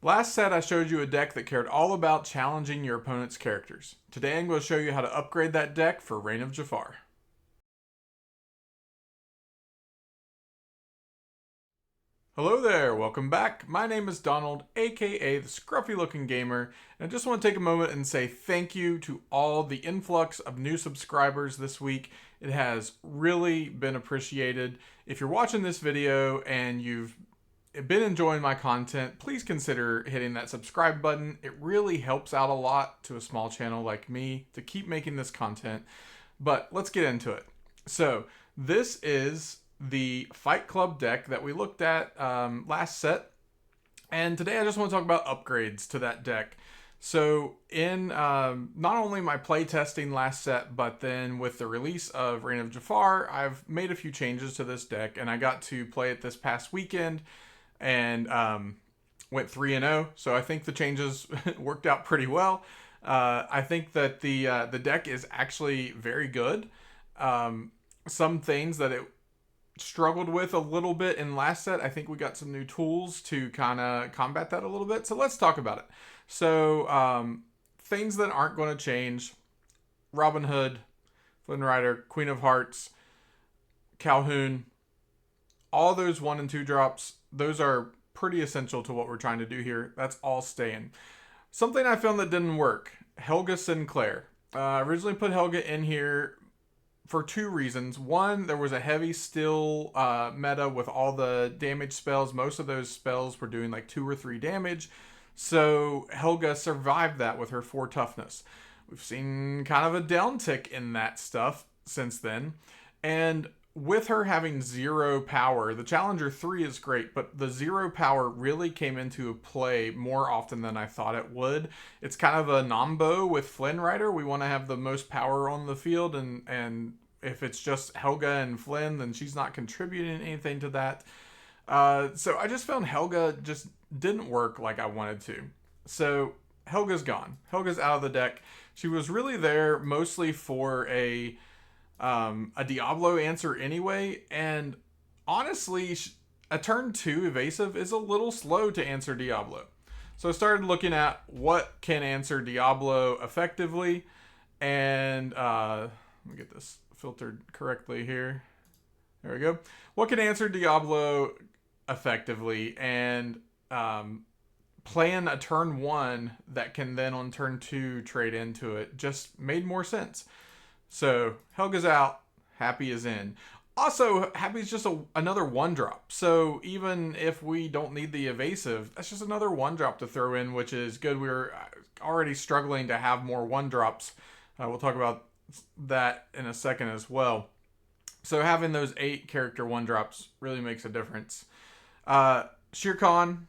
Last set I showed you a deck that cared all about challenging your opponent's characters. Today I'm going to show you how to upgrade that deck for Reign of Jafar. Hello there, welcome back. My name is Donald, aka the Scruffy Looking Gamer, and I just want to take a moment and say thank you to all the influx of new subscribers this week. It has really been appreciated. If you're watching this video and you've been enjoying my content, please consider hitting that subscribe button. It really helps out a lot to a small channel like me to keep making this content. But let's get into it. So this is the Fight Club deck that we looked at last set, and today I just want to talk about upgrades to that deck. So in not only my play testing last set, but then with the release of Reign of Jafar, I've made a few changes to this deck, and I got to play it this past weekend and went 3-0. So I think the changes worked out pretty well. I think that the deck is actually very good. Some things that it struggled with a little bit in last set, I think we got some new tools to kind of combat that a little bit. So let's talk about it. So things that aren't going to change: Robin Hood, Flynn Rider, Queen of Hearts, Calhoun, all those 1 and 2 drops, those are pretty essential to what we're trying to do here. That's all staying. Something I found that didn't work: Helga Sinclair. I originally put Helga in here for 2 reasons. One, there was a heavy steel meta with all the damage spells. Most of those spells were doing like 2 or 3 damage. So Helga survived that with her 4 toughness. We've seen kind of a downtick in that stuff since then. And with her having 0 power, the Challenger 3 is great, but the 0 power really came into play more often than I thought it would. It's kind of a nombo with Flynn Rider. We want to have the most power on the field, and if it's just Helga and Flynn, then she's not contributing anything to that. So I just found Helga just didn't work like I wanted to. So Helga's gone. Helga's out of the deck. She was really there mostly for a Diablo answer anyway, and honestly, a turn 2 evasive is a little slow to answer Diablo. So I started looking at what can answer Diablo effectively, and let me get this filtered correctly here. There we go. What can answer Diablo effectively, and plan a turn 1 that can then on turn 2 trade into it just made more sense. So Helga's out, Happy is in. Also, Happy's just another 1-drop. So even if we don't need the evasive, that's just another 1-drop to throw in, which is good. We're already struggling to have more 1-drops. We'll talk about that in a second as well. So having those 8 character 1-drops really makes a difference. Shere Khan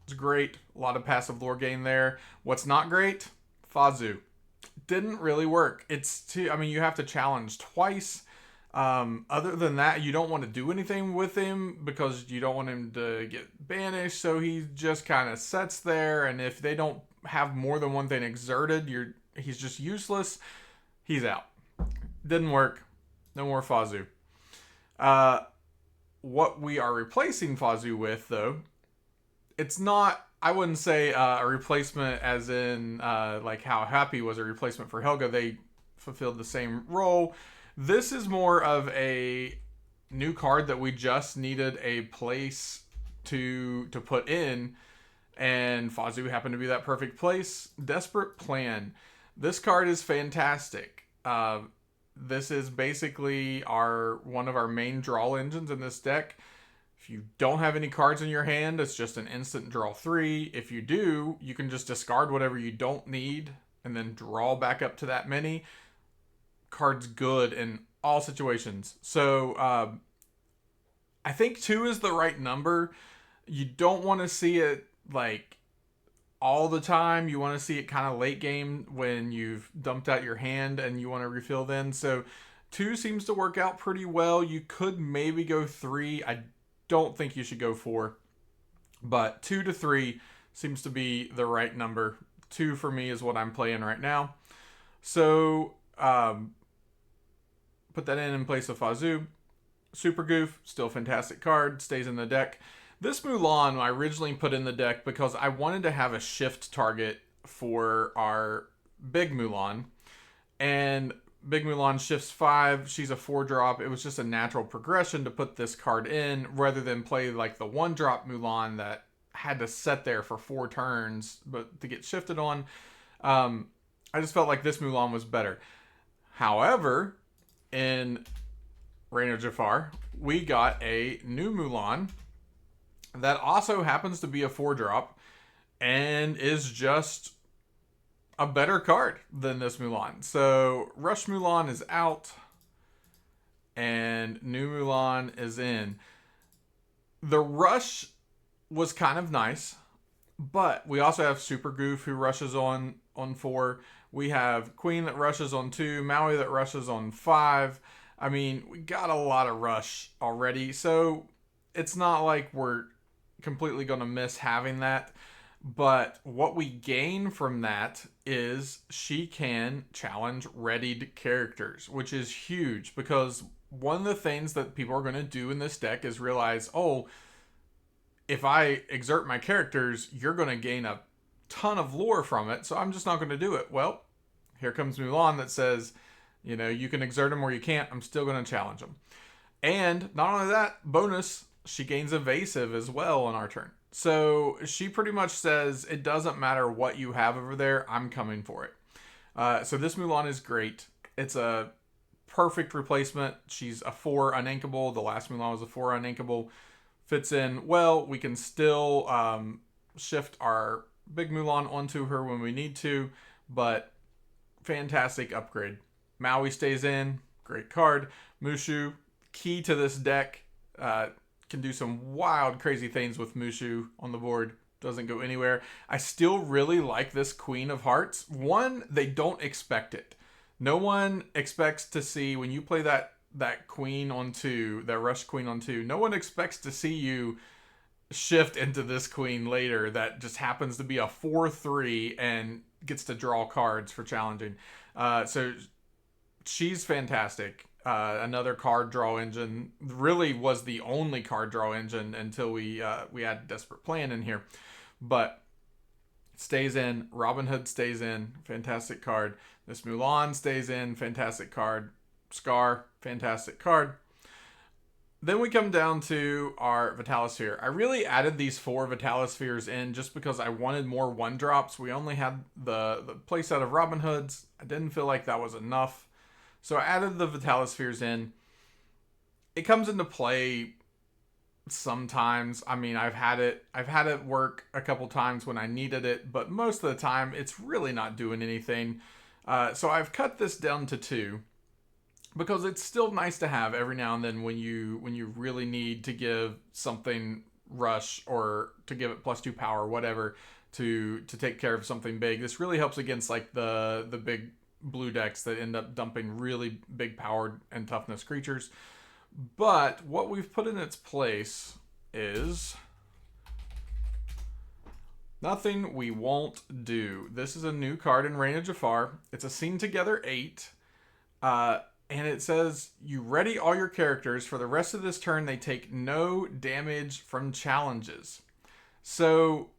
is great. A lot of passive lore gain there. What's not great? Fazu. Didn't really work. It's too, I mean, you have to challenge twice. Other than that, you don't want to do anything with him because you don't want him to get banished. So he just kind of sits there, and if they don't have more than one thing exerted, he's just useless. He's out. Didn't work. No more Fazu. What we are replacing Fazu with, though, it's not, I wouldn't say a replacement as in like how Happy was a replacement for Helga. They fulfilled the same role. This is more of a new card that we just needed a place to put in, and Fazu happened to be that perfect place. Desperate Plan. This card is fantastic. This is basically one of our main draw engines in this deck. If you don't have any cards in your hand, it's just an instant draw 3. If you do, you can just discard whatever you don't need and then draw back up to that many. Card's good in all situations. So I think 2 is the right number. You don't want to see it like all the time. You want to see it kind of late game when you've dumped out your hand and you want to refill then. So 2 seems to work out pretty well. You could maybe go 3. I don't think you should go 4, but 2 to 3 seems to be the right number. 2 for me is what I'm playing right now. So put that in place of Fazu. Super Goof, still fantastic card, stays in the deck. This Mulan I originally put in the deck because I wanted to have a shift target for our big Mulan. And Big Mulan shifts 5. She's a 4-drop. It was just a natural progression to put this card in rather than play like the 1-drop Mulan that had to sit there for 4 turns but to get shifted on. I just felt like this Mulan was better. However, in Reign of Jafar, we got a new Mulan that also happens to be a 4-drop and is just a better card than this Mulan. So Rush Mulan is out and new Mulan is in. The Rush was kind of nice, but we also have Super Goof who rushes on 4. We have Queen that rushes on 2, Maui that rushes on 5. I mean, we got a lot of rush already, so it's not like we're completely going to miss having that. But what we gain from that is she can challenge readied characters, which is huge because one of the things that people are going to do in this deck is realize, oh, if I exert my characters, you're going to gain a ton of lore from it, so I'm just not going to do it. Well, here comes Mulan that says, you know, you can exert them or you can't. I'm still going to challenge them. And not only that, bonus, she gains evasive as well on our turn. So she pretty much says, it doesn't matter what you have over there, I'm coming for it. So this Mulan is great. It's a perfect replacement. She's a 4 uninkable. The last Mulan was a 4 uninkable. Fits in well. We can still shift our big Mulan onto her when we need to, but fantastic upgrade. Maui stays in. Great card. Mushu, key to this deck. Can do some wild, crazy things with Mushu on the board. Doesn't go anywhere. I still really like this Queen of Hearts. One, they don't expect it. No one expects to see, when you play that Queen on 2, that Rush Queen on 2, no one expects to see you shift into this Queen later that just happens to be a 4/3 and gets to draw cards for challenging. So she's fantastic. Another card draw engine. Really was the only card draw engine until we had Desperate Plan in here, but stays in. Robin Hood stays in. Fantastic card. This Mulan stays in. Fantastic card. Scar. Fantastic card. Then we come down to our Vitalisphere. I really added these 4 Vitalispheres in just because I wanted more 1-drops. We only had the playset of Robin Hoods. I didn't feel like that was enough. So I added the Vitalispheres in. It comes into play sometimes. I mean, I've had it work a couple times when I needed it, but most of the time it's really not doing anything. So I've cut this down to 2 because it's still nice to have every now and then when you really need to give something rush or to give it +2 power, whatever, to take care of something big. This really helps against like the big blue decks that end up dumping really big powered and toughness creatures. But what we've put in its place is Nothing We Won't Do. This is a new card in Reign of Jafar. It's a Scene Together 8. And it says, you ready all your characters. For the rest of this turn, they take no damage from challenges. So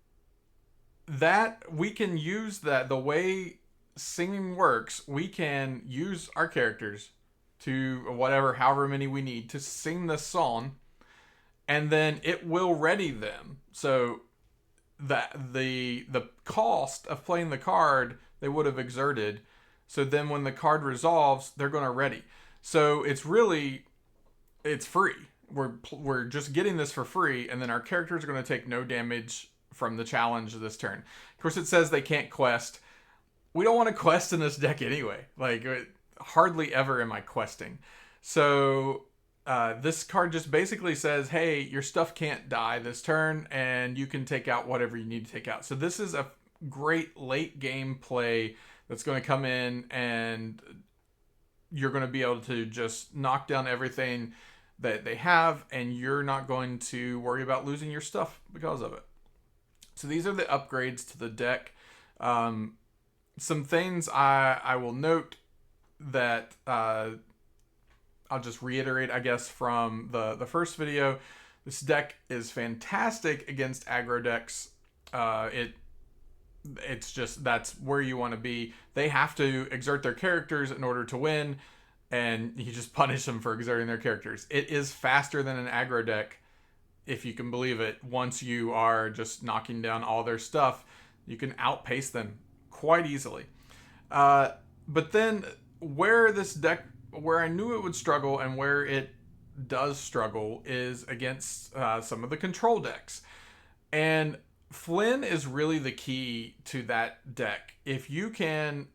that we can use that the way singing works, we can use our characters to however many we need to sing the song, and then it will ready them. So that the cost of playing the card they would have exerted. So then when the card resolves, they're going to ready. So it's free. We're just getting this for free, and then our characters are going to take no damage from the challenge this turn. Of course, it says they can't quest. We don't want to quest in this deck anyway. Like, hardly ever am I questing. So this card just basically says, hey, your stuff can't die this turn, and you can take out whatever you need to take out. So this is a great late game play that's going to come in, and you're going to be able to just knock down everything that they have, and you're not going to worry about losing your stuff because of it. So these are the upgrades to the deck. Some things I will note that I'll just reiterate, I guess, from the first video. This deck is fantastic against aggro decks. It's just, that's where you want to be. They have to exert their characters in order to win, and you just punish them for exerting their characters. It is faster than an aggro deck, if you can believe it. Once you are just knocking down all their stuff, you can outpace them quite easily. But then where I knew it would struggle and where it does struggle is against some of the control decks. And Flynn is really the key to that deck. If you can,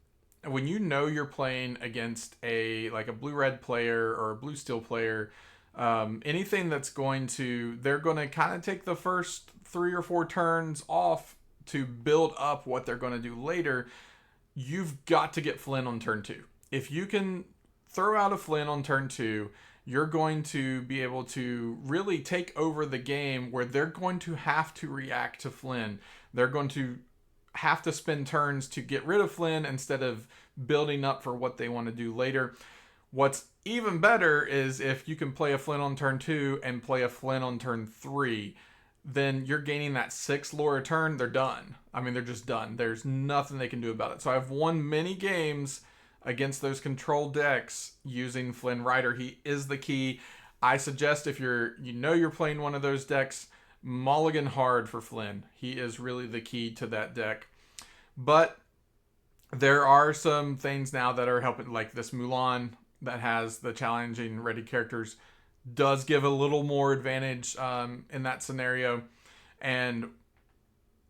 when you know you're playing against a blue-red player or a blue-steel player, anything that's they're going to kind of take the first 3 or 4 turns off to build up what they're going to do later. You've got to get Flynn on turn 2. If you can throw out a Flynn on turn 2, you're going to be able to really take over the game, where they're going to have to react to Flynn. They're going to have to spend turns to get rid of Flynn instead of building up for what they want to do later. What's even better is if you can play a Flynn on turn 2 and play a Flynn on turn 3, then you're gaining that 6 lore a turn. They're done. I mean, they're just done. There's nothing they can do about it. So I've won many games against those control decks using Flynn Rider. He is the key. I suggest if you're playing one of those decks, mulligan hard for Flynn. He is really the key to that deck. But there are some things now that are helping, like this Mulan that has the challenging ready characters does give a little more advantage in that scenario. And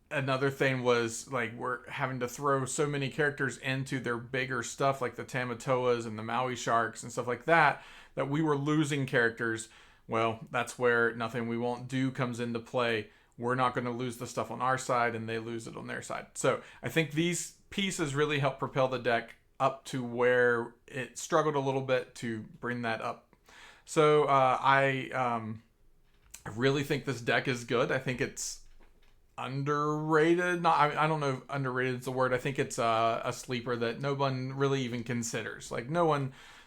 another thing was, like, we're having to throw so many characters into their bigger stuff, like the Tamatoas and the Maui Sharks and stuff like that, that we were losing characters. Well, that's where Nothing We Won't Do comes into play. We're not going to lose the stuff on our side, and they lose it on their side. So I think these pieces really help propel the deck up to where it struggled a little bit to bring that up. So I really think this deck is good. I think it's underrated. I don't know if underrated is the word. I think it's a sleeper that no one really even considers. Like no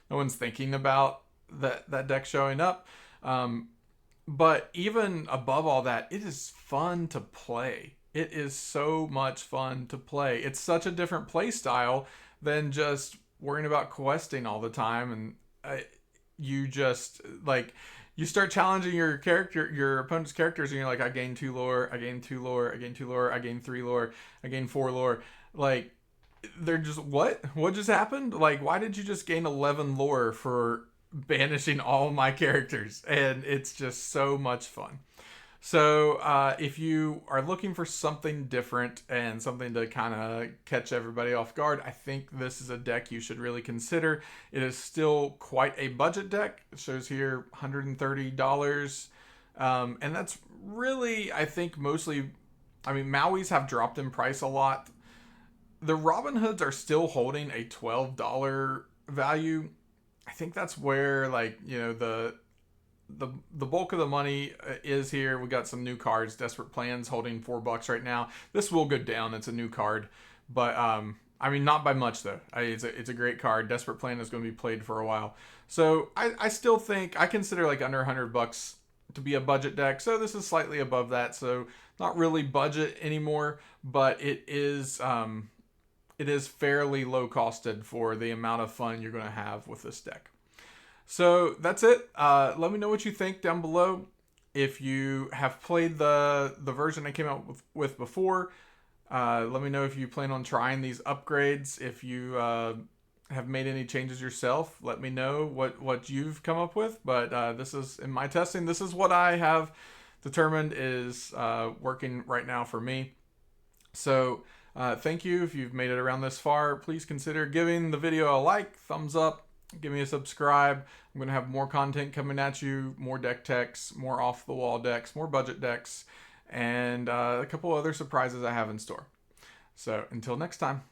one's thinking about that deck showing up. But even above all that, it is fun to play. It is so much fun to play. It's such a different play style than just worrying about questing all the time. And you just, like, you start challenging your opponent's characters, and you're like, I gain 2 lore, I gain 2 lore, I gain 2 lore, I gain 3 lore, I gain 4 lore. Like, they're just, what just happened? Like, why did you just gain 11 lore for banishing all my characters? And it's just so much fun. So if you are looking for something different and something to kind of catch everybody off guard, I think this is a deck you should really consider. It is still quite a budget deck. It shows here $130. And that's really, I think, mostly, I mean, Maui's have dropped in price a lot. The Robin Hoods are still holding a $12 value. I think that's where, like, you know, the bulk of the money is here. We got some new cards. Desperate Plans holding $4 right now. This will go down. It's a new card, but I mean, not by much though. It's a great card. Desperate Plan is going to be played for a while. So I still think I consider like under $100 to be a budget deck. So this is slightly above that. So not really budget anymore, but it is fairly low costed for the amount of fun you're going to have with this deck. So that's it. Let me know what you think down below. If you have played the version I came out with before, let me know if you plan on trying these upgrades. If you have made any changes yourself, let me know what you've come up with. But this is, in my testing, this is what I have determined is working right now for me. So thank you. If you've made it around this far, please consider giving the video a like, thumbs up. Give me a subscribe. I'm going to have more content coming at you, more deck techs, more off-the-wall decks, more budget decks, and a couple other surprises I have in store. So until next time.